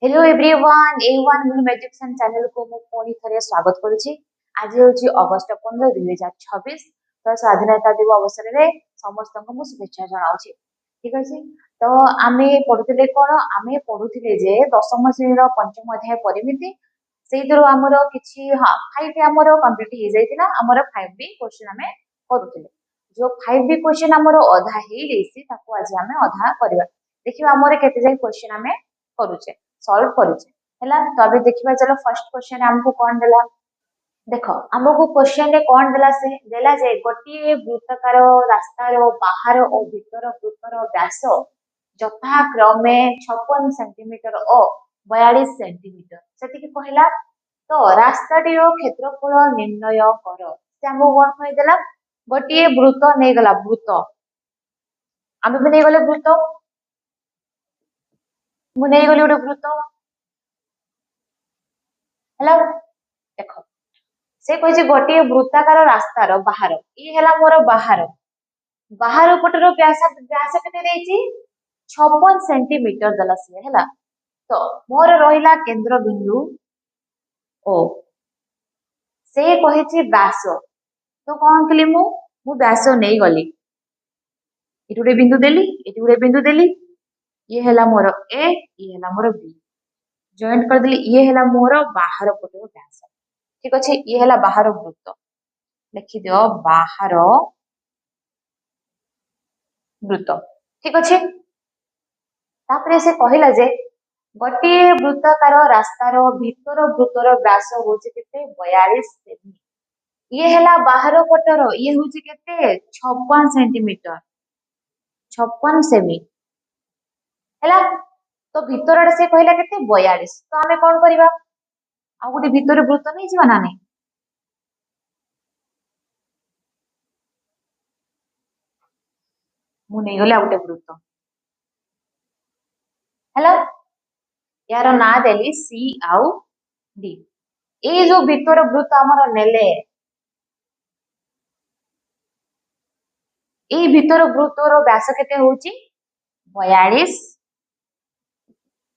Hello everyone A1 musician channel को मु पुणी थे स्वागत करुच्ची। आज हूँ अगस्ट 15 2026। तो स्वाधीनता दिवस अवसर में समस्त को शुभेच्छा जनावि। ठीक अच्छे तो आम पढ़ुले कौन आम पढ़ुले जे दशम श्रेणी पंचम अध्याय परिमिति से आमर कि हाँ 5 आमर कम्प्लीट हो जाता आमर 5B क्वेश्चन आम करुले। जो 5B क्वेश्चन आमर अधा हो आज आम अधा करवा देखिए आमर केते जाए क्वेश्चन आम करुचे सॉल्व करुचे हैला। तो अभी देखिबा चलो फर्स्ट क्वेश्चन हमको कौन देला। देखो हमको क्वेश्चन रे कौन देला से देला जे गोटिए वृत्ताकार रास्तार बाहर और भीतर वृत्तर व्यास यथा क्रमे 56 सेंटीमीटर और 42 सेंटीमीटर सेतिकी कहला। तो रास्ताटीर क्षेत्रफल निर्णय कर से हमको कौन कहि देला गोटिए वृत्त नै गला वृत्त आमे भी नै गले वृत्त मु नै गले गोटे वृत्त हैला। देखो से कहे गोटे वृत्ताकार रास्तार बाहर ये है मोर बाहर बाहर पटर व्यास व्यास के 56 सेंटीमीटर देला सी है। तो मोर रहिला केंद्र बिंदु ओ से कहे व्यास तो कौन कली मु व्यास नहीं गली ये गोटे बिंदु देली ये गोटे बिंदु देली ये है मोर ए ये है मोर बी जॉइंट कर देली ये है मोर बाहर पटर व्यास। ठीक अच्छे ये है बाहर वृत्त लिखिद बाहर वृत्त। ठीक अच्छे तापरे से कहला जे गोटे वृत्ताकार रास्तार भीतर वृत्तर व्यास हूँ केते 42 सेमी ये है बाहर पटर ये हूँ केते 56 सेंटीमीटर 56 सेमी है। तो भीतर से कहला केते 42 तो आमे कौन करबा आ गोटे भीतर वृत्त नहीं जीवा ना नहीं मु नहीं गले आ गोटे वृत्त है यार ना देली सी आउ डी ये जो भीतर वृत्त आमर नेले ये भीतर वृत्तर व्यास केते होची 42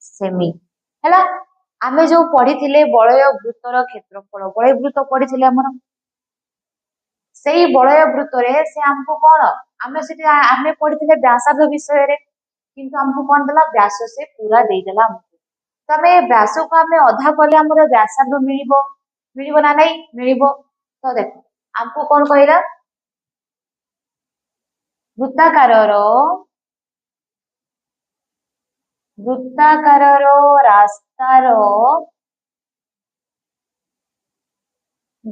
सेमी है। आमे जो पढ़ी बलय वृत्तर क्षेत्रफल बलय वृत्त पढ़ी आमर से बलय वृत्तरे से हमको कौन आमे पढ़ी व्यासार्ध विषय रे किंतु हमको कौन देला व्यास से पूरा देदेला हमको। तो आमे व्यास को आमे अधा कले हमर व्यासार्ध मिलिबो मिलिबो ना नहीं मिलिबो। तो देखो हमको कौन कहला वृत्ताकारर वृत्ताकारर रास्तार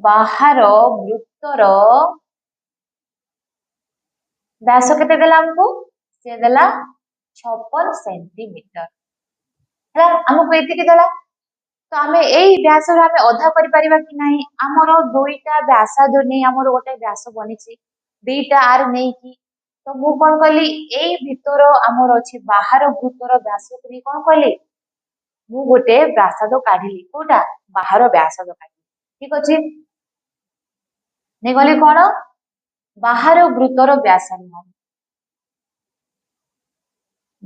बाहर वृत्तर व्यास केते देला हमको से देला 56 सेंटीमीटर है हमको एतिकी देला। तो आमे एई व्यास रो आमे अधा करि परिबा कि नाही हमरो दुईटा व्यासार्ध नै हमरो गोटे व्यास बनिछि दुईटा आर नै कि तो मु कोन कहली एई भीतर हमर अछि बाहर वृत्तर व्यास को कोन कहली मु गोटे व्यासार्ध काढिली कोटा बाहर व्यासार्ध काढिली। ठीक अछि नै गले कोन बाहर वृत्तर व्यासार्ध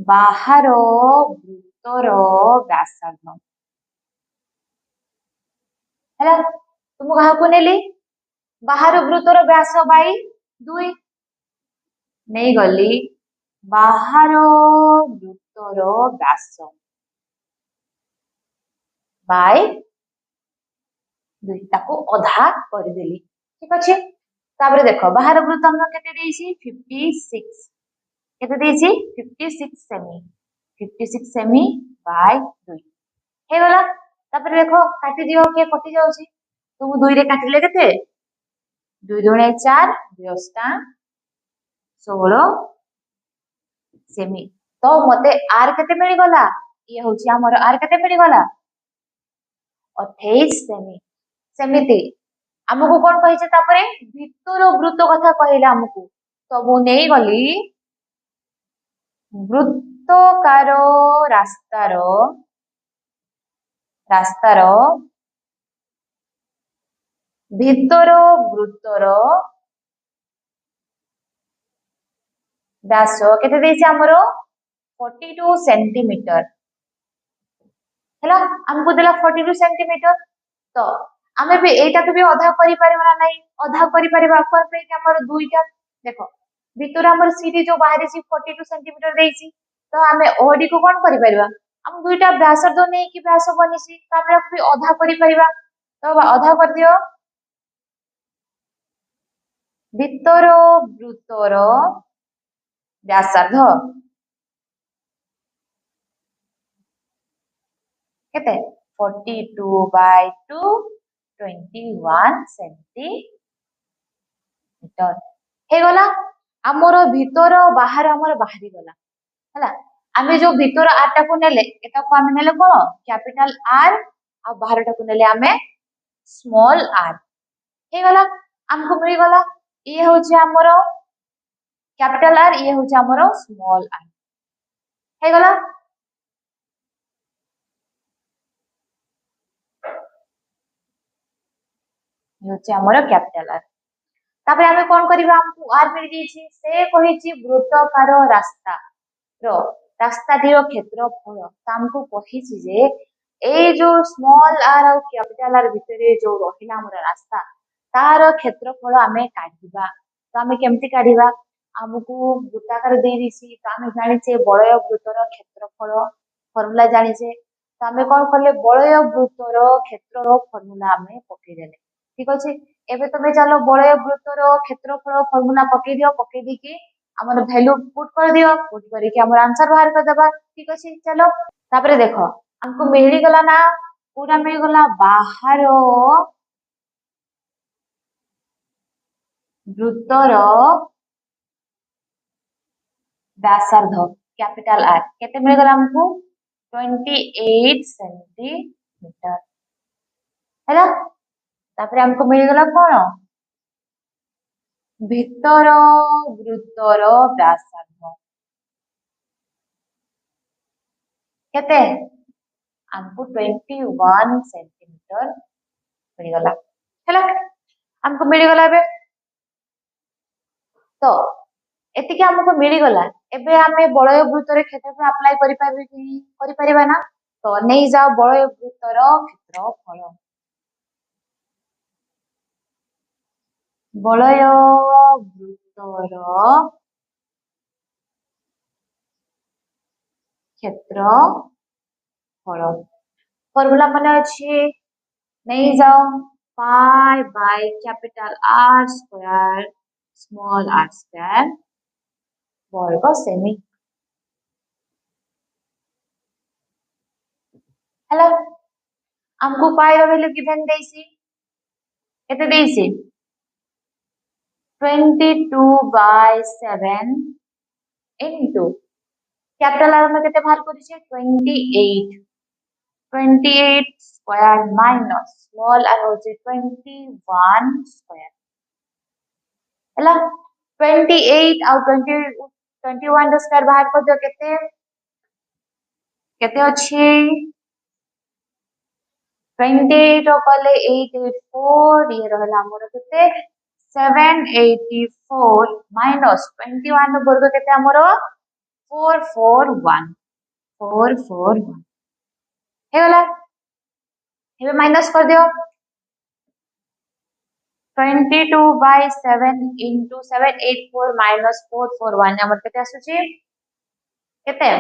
बाहर वृत्तर व्यासार्ध है तुम कहा को नेली बाहर वृत्तर व्यास बाई 2 नहीं गली बाहर वृत्तर व्यास बाय 2 ताको अधा कर देली। ठीक अच्छे तापर देखो बाहर वृत्त हम केते देइछि 56 केते देइछि 56 सेमी 56 सेमी बाय 2 हे गला। तापर देखो काटी दियो के कटि जाउछि तुम 2 रे काटिले केते 2 दुणे 4 2 16 सेमी। तो मते आर केते मिली गला ये होछि हमर आर केते मिली गला 28 सेमी। सेमिति हमको कौन कहिছে तापरे भीतर वृत्त कथा कहला हमको तो मु नहीं गली वृत्तकार रास्तार रास्तार भीतर वृत्तर व्यास केते देइছে हमरो 42 सेंटीमीटर हैला हमको देला 42 सेंटीमीटर तो आमे भी एटा को भी आधा करि परबा ना नहीं आधा करि परबा कोन पे कि हमर दुईटा देखो भितर हमर सीडी जो बाहर सी 42 सेंटीमीटर देइसी तो आमे ओडी को कोन करि परबा हम दुईटा व्यासार्ध नै कि व्यास बनिसी तो आमे भी आधा करि परबा तो आधा कर दियो भितर वृत्तर व्यासार्ध केते 42/2 21 सेंटीमीटर हे गला हमर भितर बाहर हमर बाहरी गला हला आमे जो भितर आर टा को नेले एटा को आमे नेले कोन कैपिटल आर आ बाहर टा को नेले आमे स्मॉल आर हे गला हमको मिल गला ये होचे हमर कैपिटल आर ये होचे हमर स्मॉल आर हे गला ये होचे हमर कैपिटल आर तापर आमे कोन करिबा हमको आर मिल जेछि से कहिछि वृत्ताकार रास्ता रो रास्ताटीर क्षेत्रफल तो हमको कहिछि जे ए जो स्मॉल आर और कैपिटल आर भितरे जो रहिला हमर रास्ता तार क्षेत्रफल आमे काढिबा तो आमे केमति काढिबा हमको वृत्ताकार दे दिसी तो आमे जानिछे बलय वृत्तर क्षेत्रफल फॉर्मूला जानिछे तो आमे कोन करले बलय वृत्तर क्षेत्रर फॉर्मूला आमे पकई देले ठीक अछि एबे तमे चलो बलय वृत्तर क्षेत्रफल फॉर्मूला पकई दियो पकई दिकी हमर वैल्यू पुट कर दियो पुट करके हमर आंसर बाहर कर देबा ठीक अछि चलो तापरे देखो हमको मिली गला ना पूरा मिल गला बाहर वृत्तर व्यासार्ध कैपिटल आर केते मिल गला हमको 28 सेंटीमीटर हैला तापरे हमको मिल गला कोन भितर वृत्तर व्यासार्ध केते हमको 21 सेंटीमीटर मिल गला हैला हमको मिल गला बे तो एतिके हमको मिली गला एबे हमें बलय वृत्तर क्षेत्रफल अप्लाई करि पाबे कि करि परिबा ना तो नहीं जाओ बलय वृत्तर क्षेत्रफल बलय वृत्तर क्षेत्रफल फॉर्मूला माने अछि नहीं जाओ pi by capital R square small r square वर्ग सेमी हेलो हमको पाई रो वैल्यू गिवन देसी केते देसी 22/7 into कैपिटल आर में केते बाहर करि छै 28 28 स्क्वायर माइनस स्मॉल आर हो छै 21 स्क्वायर हला 28 और 21 रो स्क्वायर बाहर कर दियो केते केते अछि 28 रो कले 884 ये रहला हमर केते 784 माइनस 21 रो वर्ग केते हमर 441 441 हे वाला हे माइनस कर दियो 22/7 into 784 minus 441 हमर केते आसुची केते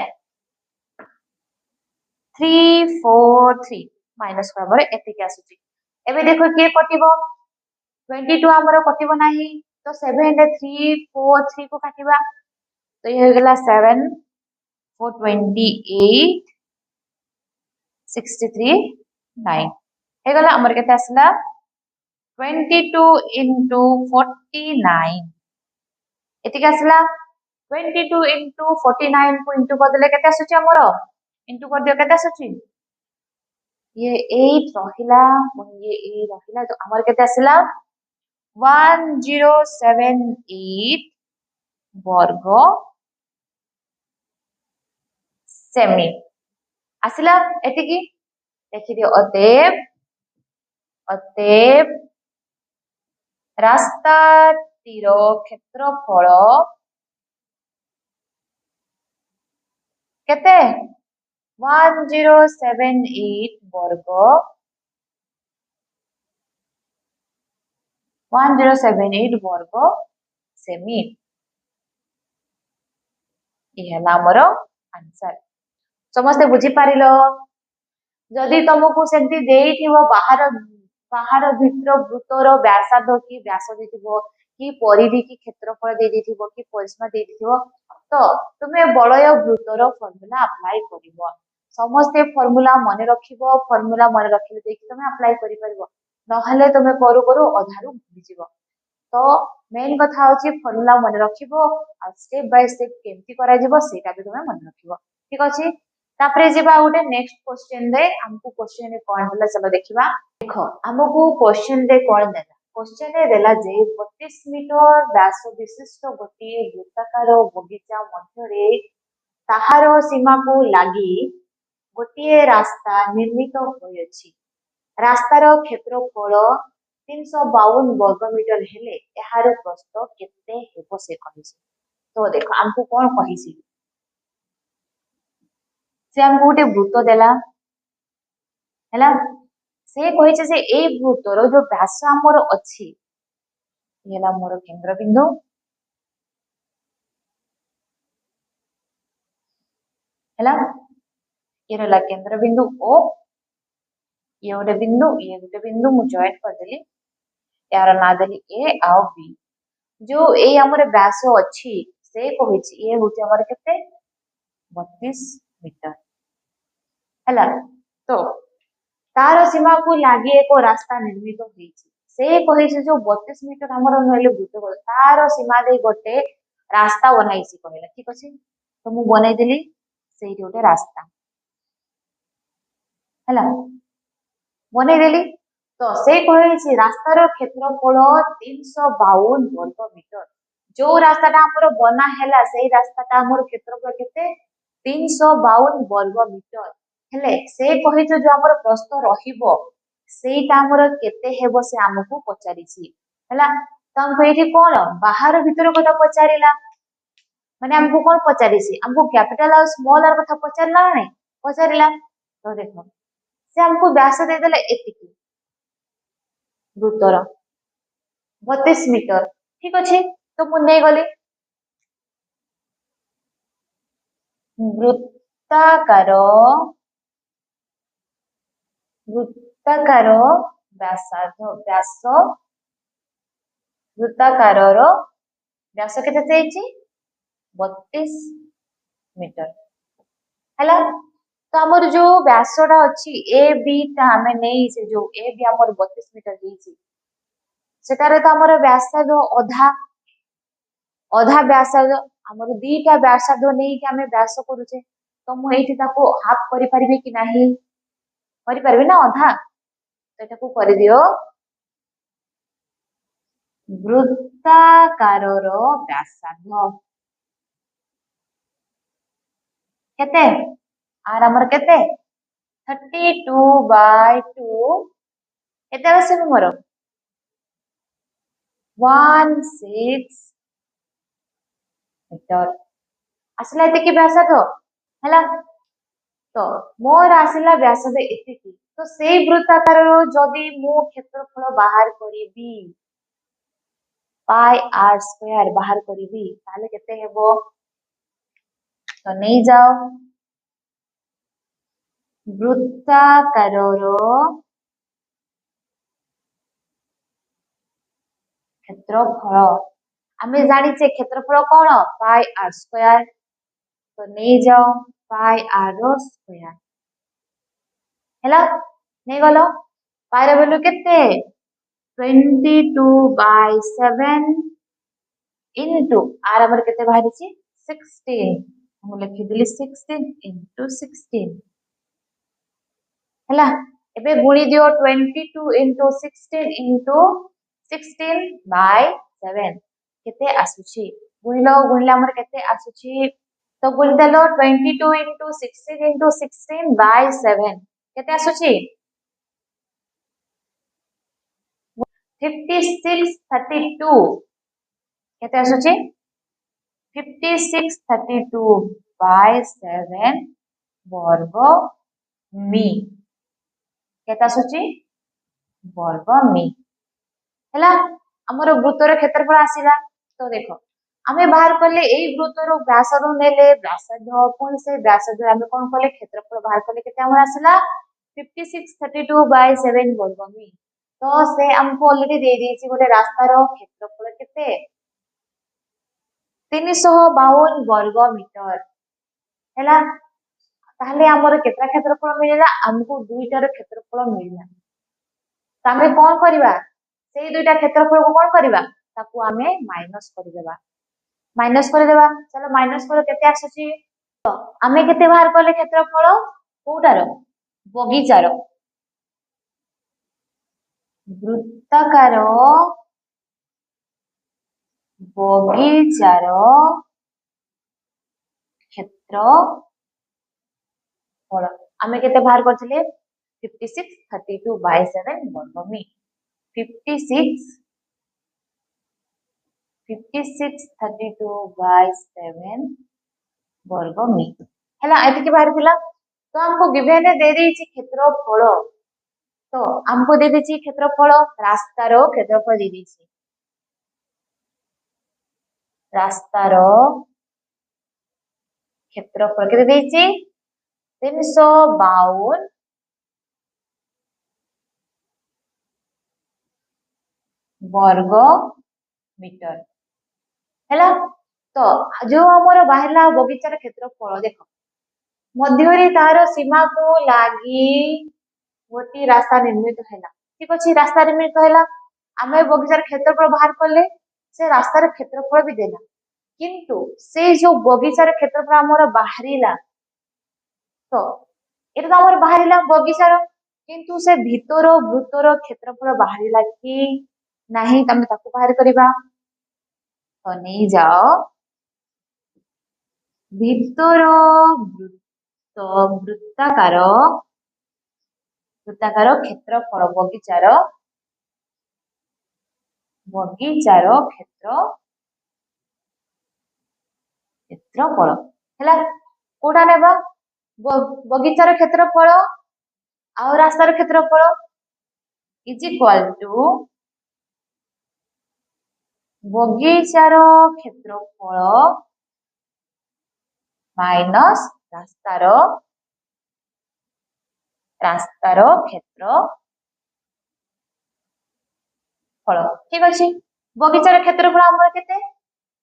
343 माइनस कर हमर एते के आसुची एबे देखो के कटिबो 22 हमर कटिबो नाही तो 7 रे 343 को काटिबा तो ये हो गेला 7 428 63 9 हे गला हमर केते आसला 22 into 49 एतिके आसला 22 into 49 को इंटू कर देले केते आसुची हमर इंटू कर दियो केते आसुची ये 8 रहिला ये 8 रहिला तो हमर केते आसला 1078 वर्ग सेमी आसला एतिकी देखि दियो अतएव अतएव रास्ताटीर क्षेत्रफल केते 1078 वर्ग 1078 वर्ग सेमी ये हमर आंसर समस्ते बुझी पारिलो जदि तुमको सेमती देइथिबो बाहर बाहर भितर वृत्तर व्यासार्ध की व्यास देथिबो कि परिधि की क्षेत्रफल दे देथिबो कि परिसीमा दे देथिबो तो तुमे बलय वृत्तर फॉर्मूला अप्लाई करिवो समस्ते फॉर्मूला मन रखिबो फॉर्मूला मन रखिले देखि तुमे अप्लाई करि परिबो नहले तुमे करू करू अधारु भूली जिवो तो मेन कथा होची फॉर्मूला मन रखिबो आ स्टेप बाय स्टेप केमती करा जिवो सेटा भी तुमे मन रखिबो ठीक अछि तापरे जेबा गोटे नेक्स्ट क्वेश्चन रे हमको क्वेश्चन रे कोन होला चलो देखिबा देखो हमको क्वेश्चन रे कोन देला क्वेश्चन रे देला जे 32 मीटर व्यास विशिष्ट गोटे वृत्ताकार बगीचा मध्य रे ताहार सीमा को लागि गोटे रास्ता निर्मित होय अछि रास्तार क्षेत्रफल 352 वर्ग मीटर हेले एहार प्रस्थ केते हेबो से कहिसे तो देखो हमको कोन कहिसी से हमको गोटे वृत्त देला हैला से कहिছে जे ए वृत्तर जो व्यास हमर अछि येला मोर केंद्र बिंदु हैला ये रहला केंद्र बिंदु ओ ये गोटे बिंदु मु जॉइन कर देली यार ना देली ए आ बी जो ए हमर व्यास अछि से कहिछि ए होछि हमर केते 32 मीटर हैला तो तार सीमा को लागि एको रास्ता निर्मित होईछि से कहिछि जो 32 मीटर हमर नहले वृत्त तार सीमा दे गोटे रास्ता बनाइछि कहला ठीक अछि तो मु बनाई देली सेही गोटे रास्ता हैला बनाई देली तो से कहिछि रास्तार क्षेत्रफल 352 वर्ग मीटर जो रास्ताटा हमर बना हैला सेही रास्ताटा हमर क्षेत्रफल केते 352 वर्ग मीटर हेले से कहिछि जो हमर प्रस्थ रहिबो सेटा हमर केते हेबो से हमकु पचारिछि हैला त हम एठी कोन बाहर भीतर कथा पचारिला माने हमकु कोन पचारिछि हमकु कैपिटल और स्मॉल आर कथा पचारला नै पचारिला तो देखो से हमकु व्यास दे देला एतिकी वृत्तर 32 मीटर ठीक अछि तो मु नै गली वृत्ताकार वृत्ताकार व्यासार्ध व्यास वृत्ताकारर व्यास केते देइछि 32 मीटर हैला तो हमर जो व्यासटा अछि ए बी ता हमें नै से जो ए बी हमर 32 मीटर देइछि सेटारे तो हमर व्यासार्ध अधा अधा व्यासार्ध हमर दीटा व्यासार्ध नै कि हमें व्यास करूचे तो मु एठी ताको हाफ करि परिबे कि नाही करि परबे ना अधा तो एटाको करि दियो वृत्ताकारर व्यासार्ध केते आर हमर केते 32/2 केते आसे मोर 16 मीटर आसला एते कि व्यासार्ध हैला तो मोर आसला व्यासार्ध एते कि तो सेई वृत्ताकारर जदी मु क्षेत्रफल बाहर करिबी पाई आर स्क्वायर बाहर करिबी ताले केते हेबो तो नै जाओ वृत्ताकारर क्षेत्रफल आमे जानिछे क्षेत्रफल कोन पाई आर स्क्वायर तो नै जाओ पाई आर स्क्वायर हैला नै गलो पाई र वैल्यू केते 22/7 into आर हमर केते बाहरिछि 16 हम लिखि दिली 16 into 16 हैला एबे गुणी दियो 22 into 16 into 16/7 केते आसुछि गुणिलो गुणिला हमर केते आसुछि तो गुणी देलो 22 into 16 into 16/7 केते आसुछि 5632 केते आसुछि 5632/7 ବର୍ଗ ମି କେତେ ଆସୁଛି ବର୍ଗ ମି ହେଲା ଆମର ବୃତ୍ତର କ୍ଷେତ୍ରଫଳ ଆସିଲା ତ ଦେଖ ଆମେ ବାହାର କଲେ ଏଇ ବୃତ୍ତର ବ୍ୟାସରୁ ନେଲେ ବ୍ୟାସାର୍ଧ ପୁଣି ସେଇ ବ୍ୟାସାର୍ଧ ଆମେ କଣ କଲେ କ୍ଷେତ୍ରଫଳ ବାହାର କଲେ କେତେ ଆମର ଆସିଲା 5632/7 ବର୍ଗ ମି ତ ସେ ଆମକୁ ଅଲରେଡି ଦେଇ ଦେଇଛି ଗୋଟେ ରାସ୍ତାର କ୍ଷେତ୍ରଫଳ କେତେ 352 ବର୍ଗ ମିଟର ହେଲା ତାହେଲେ ଆମର କେତେ କ୍ଷେତ୍ରଫଳ ମିଳିଲା ଆମକୁ ଦୁଇଟାର କ୍ଷେତ୍ରଫଳ ମିଳିଲା ତ ଆମେ କଣ କରିବା ସେଇ ଦୁଇଟା କ୍ଷେତ୍ରଫଳକୁ କଣ କରିବା ତାକୁ ଆମେ ମାଇନସ କରିଦେବା ଚାଲ ମାଇନସ କର କେତେ ଆସୁଛି ତ ଆମେ କେତେ ବାହାର କଲେ କ୍ଷେତ୍ରଫଳ କୋଉଟାର ବଗିଚାର ବୃତ୍ତାକାର ବଗିଚାର କ୍ଷେତ୍ରଫଳ ଆମେ କେତେ ବାହାର କରିଥିଲେ 5632/7 ବର୍ଗ ମି 5632/7 ବର୍ଗ ମି ହେଲା ଏତିକି ବାହାରିଥିଲା ତ ଆମକୁ गिवन ରେ ଦେଇ ଦେଇଛି କ୍ଷେତ୍ରଫଳ ତ ଆମକୁ ଦେଇ ଦେଇଛି କ୍ଷେତ୍ରଫଳ ରାସ୍ତାର କ୍ଷେତ୍ରଫଳ ଦେଇ ଦେଇଛି ରାସ୍ତାର କ୍ଷେତ୍ରଫଳ କେତେ ଦେଇଛି 352 ବର୍ଗ ମିଟର ହେଲା ତ ଯୋଉ ଆମର ବାହାରିଲା ବଗିଚାର କ୍ଷେତ୍ରଫଳ ଦେଖ ମଧ୍ୟରେ ତାର ସୀମାକୁ ଲାଗି ଗୋଟିଏ ରାସ୍ତା ନିର୍ମିତ ହେଲା ଠିକ ଅଛି ରାସ୍ତା ନିର୍ମିତ ହେଲା ଆମେ ବଗିଚାର କ୍ଷେତ୍ରଫଳ ବାହାର କଲେ ସେ ରାସ୍ତାର କ୍ଷେତ୍ରଫଳ ବି ଦେଲା କିନ୍ତୁ ସେ ଯୋଉ ବଗିଚାର କ୍ଷେତ୍ରଫଳ ଆମର ବାହାରିଲା ତ এটা তো আমার বাহারিলা বগিচার কিন্তু সে ভিতর বৃত্তর ক্ষেত্রফল বাহারিলা কি ନାହିଁ ତମେ ତାକୁ ବାହାର କରିବା ତ ନେଇ ଯାଅ ଭିତର ବୃତ୍ତାକାର କ୍ଷେତ୍ରଫଳ ବଗିଚାର କ୍ଷେତ୍ରଫଳ ହେଲା କୋଉଟା ନେବା ବଗିଚାର କ୍ଷେତ୍ରଫଳ ଆଉ ରାସ୍ତାର କ୍ଷେତ୍ରଫଳ ଇଜ ଇକ୍ୱାଲ ଟୁ ବଗିଚାର କ୍ଷେତ୍ରଫଳ ମାଇନସ ରାସ୍ତାର କ୍ଷେତ୍ରଫଳ ଠିକ ଅଛି ବଗିଚାର କ୍ଷେତ୍ରଫଳ ଆମର କେତେ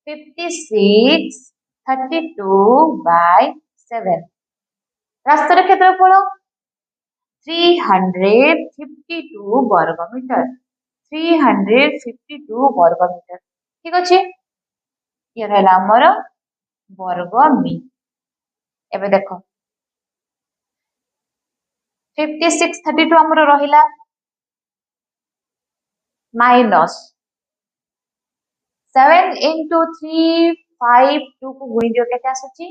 5632/7 ରାସ୍ତାର କ୍ଷେତ୍ରଫଳ 352 ବର୍ଗ ମିଟର 352 ବର୍ଗ ମିଟର ଠିକ ଅଛି ଇଏ ରହିଲା ଆମର ବର୍ଗ ମି ଏବେ ଦେଖ 5632 ଆମର ରହିଲା ମାଇନସ 7 into 352 को गुणी दियो केते आसुची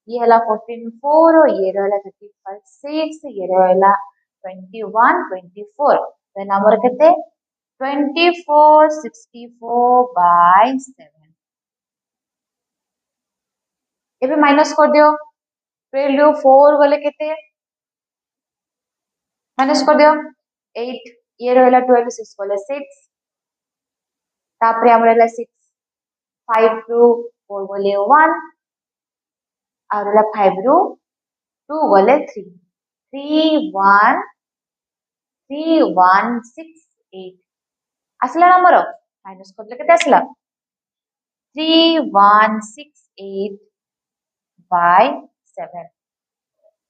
ये हला 144 ये रहला 356 ये रहला 21 24 देन हमर केते 2464/7 एबे माइनस कर दियो 12 4 गले केते माइनस कर दियो 8 ये रहला 12 6 गले 6 तापरे हमर रहला 6 5 ରୁ 4 ଗଲେ 1 ଆଉ ରହିଲା 5 ରୁ 2 ଗଲେ 3 3168 ଆସିଲା ନା ଆମର ମାଇନସ କରିଲେ କେତେ ଆସିଲା 3168/7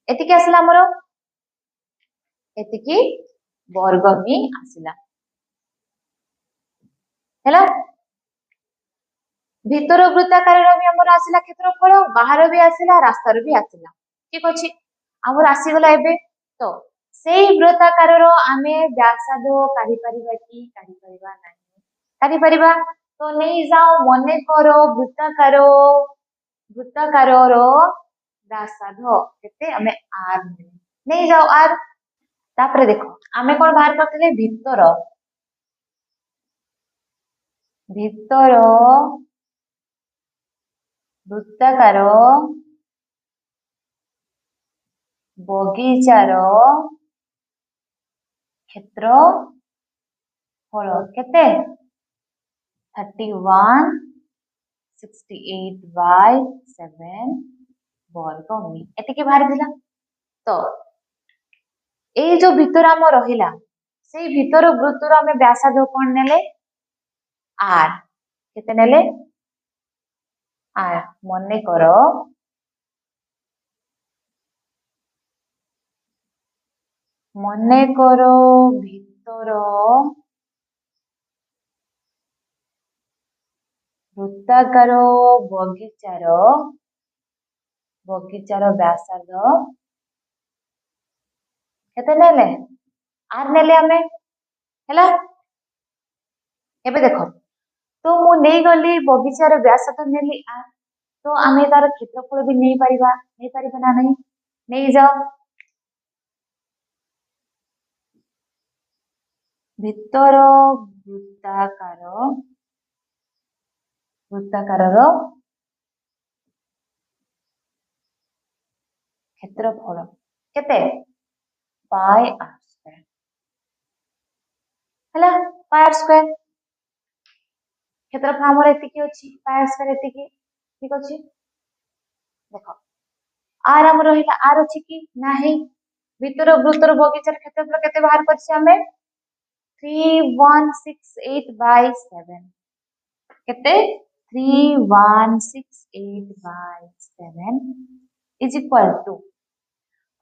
ଏତିକି ଆସିଲା ଆମର ଏତିକି ବର୍ଗ ମି ଆସିଲା ହେଲା ଭିତର ବୃତ୍ତାକାରର ବି ଆମର ଆସିଲା କ୍ଷେତ୍ରଫଳ ବାହାର ବି ଆସିଲା ରାସ୍ତାର ବି ଆସିଲା ଠିକ ଅଛି ଆମର ଆସିଗଲା ଏବେ ତ ସେଇ ବୃତ୍ତାକାରର ଆମେ ବ୍ୟାସାର୍ଧ କାଢି ପାରିବା କି କାଢି ପାରିବା ନାହିଁ କାଢି ପାରିବା ତ ନେଇ ଯାଅ ମନେ କର ବୃତ୍ତାକାରର ବ୍ୟାସାର୍ଧ କେତେ ଆମେ r ନେଇ ଯାଅ r ତାପରେ ଦେଖ ଆମେ କଣ ବାହାର କରିଥିଲେ ଭିତର ବୃତ୍ତାକାର बगीचार क्षेत्रफल केते 3168/7 वर्ग मी एतिके बाहर दिला। तो ए जो भितर आम रहिला से भितर वृत्तर आम व्यासार्ध कोन नेले आर केते नेले आर मने करो भितर वृत्ताकार बगीचार व्यासार्ध केते नेले आर नेले आमे हैला। एबे देखो तो मु नहीं गली बगीचार व्यासार्ध नेली आर तो आमे तार क्षेत्रफल भी नहीं पारिबा ना नहीं नहीं जाओ भितर वृत्ताकार क्षेत्रफल केते पाई आर स्क्वायर हैला। पाई आर स्क्वायर क्षेत्रफल हमर एतिकी अछि पाई आर स्क्वायर एतिकी ठीक अछि। देखो आर हम रहिला आर अछि कि नाही भितर वृत्तर बगीचार क्षेत्रफल केते बाहर करछि हमें 3168/7 केते 3168/7 इज इक्वल टू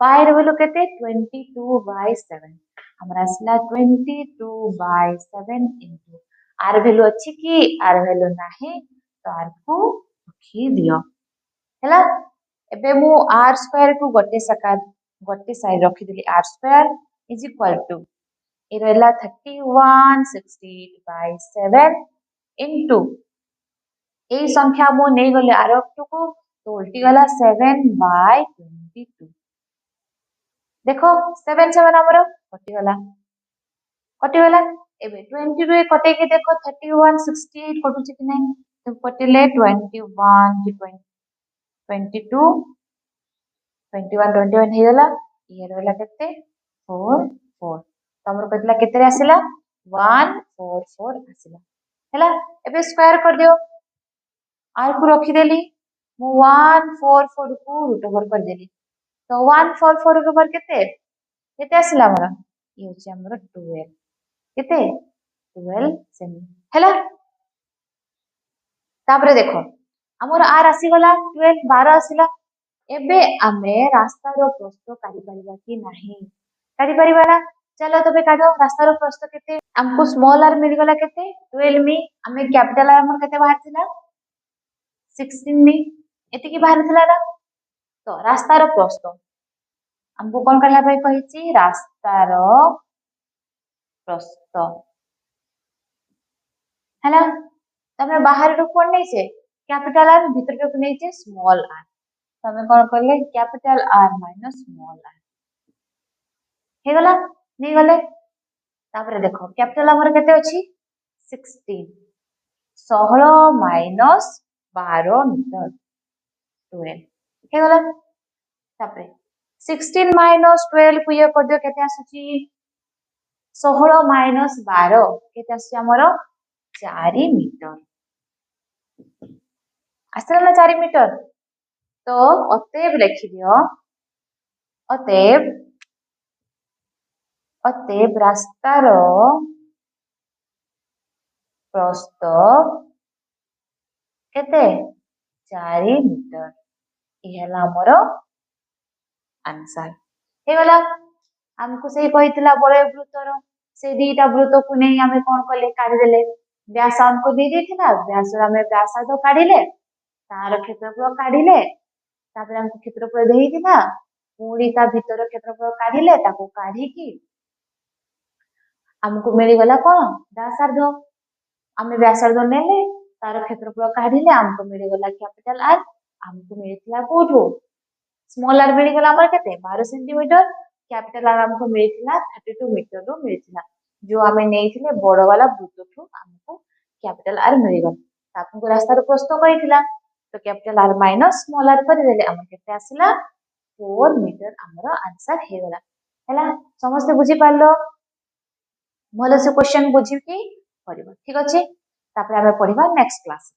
पाई र वैल्यू केते 22/7 हमरा असला 22/7 इनटू आर वैल्यू अछि कि आर वैल्यू नाही तो आर को रखी दियो हैला। एबे मु आर स्क्वायर को गोटे साइड रखी दिली R square is equal to ए रहला 3168/7 इनटू ए संख्या मु नहीं गले आर टू को तो उल्टी गला 7/22 देखो 7 7 हमर कटी गला एबे 22 कटे के देखो 3168 कटु कि नहीं तो कटिले 21 की 22 21 हे गला ये रहला केते 4 4 तमर कतला केते आसिला 144 आसिला हैला। एबे स्क्वायर कर दियो आर को रखी देली मु 144 को रूट ओवर कर देली तो 144 रूट ओवर केते आसिला हमर ये होची हमर 12 केते 12 सेमी हैला। तापरे देखो हमर आर आसी गला 12 12 आसिला एबे आमे रास्ता रो प्रस्थ काढी परिबा कि नाही काढी परिबा ना चलो तबे काढो रास्ता रो प्रस्थ केते हमको स्मॉल आर मिल गला केते 12 मी हमें कैपिटल आर हमर केते बाहर थिला 16 मी एतिकी बाहर थिला ना तो रास्ता रो प्रस्थ हमको कोन करला भाई कहिची रास्ता रो प्रस्थ हैला। तमे बाहर रो कोन नै छे कैपिटल आर भीतर रो नै छे स्मॉल आर तमे कोन करले capital R minus small R हे गला नहीं गले तापरे देखो कैपिटल हमर केते अछि 16 16 माइनस 12 मीटर 12 हे गला तापरे 16 माइनस 12 को ये कर दियो केते आसुची 16 माइनस 12 केते आसी हमर 4 मीटर आसला ना 4 मीटर तो अतएव लिखि दियो अतएव रास्तार प्रस्थ केते 4 मीटर ये हला हमर आंसर हे गला हमको से कहितला बड़े वृत्तर से दीटा वृत्त को नहीं हमें कोन करले काढी देले व्यास हमको दे देथिला व्यास हमें व्यासार्ध काढिले तार क्षेत्रफल काढिले तापर हमको क्षेत्रफल देहिथिला पूरी ता भीतर क्षेत्रफल काढिले ताको काढी की हमको मिली गला कोन व्यासार्ध हमें व्यासार्ध नेले तार क्षेत्रफल काढिले हमको मिली गला कैपिटल आर हमको मिलिथिला कोठो स्मॉल आर मिली गला हमर केते 12 सेंटीमीटर कैपिटल आर हमको मिलिथिला 32 मीटर रो मिलिथिला जो हमें नेइथिले बड़ वाला वृत्त थु हमको कैपिटल आर मिली गला ताको रास्ता रो प्रश्न कहिथिला तो capital R minus small r कर देले हमर केते आसिला 4 मीटर आमर आंसर हे गला हैला समस्त बुझी पारलो भलो से क्वेश्चन बुझी की ठीक अच्छे तापर आमे पढ़िबा नेक्स्ट क्लास।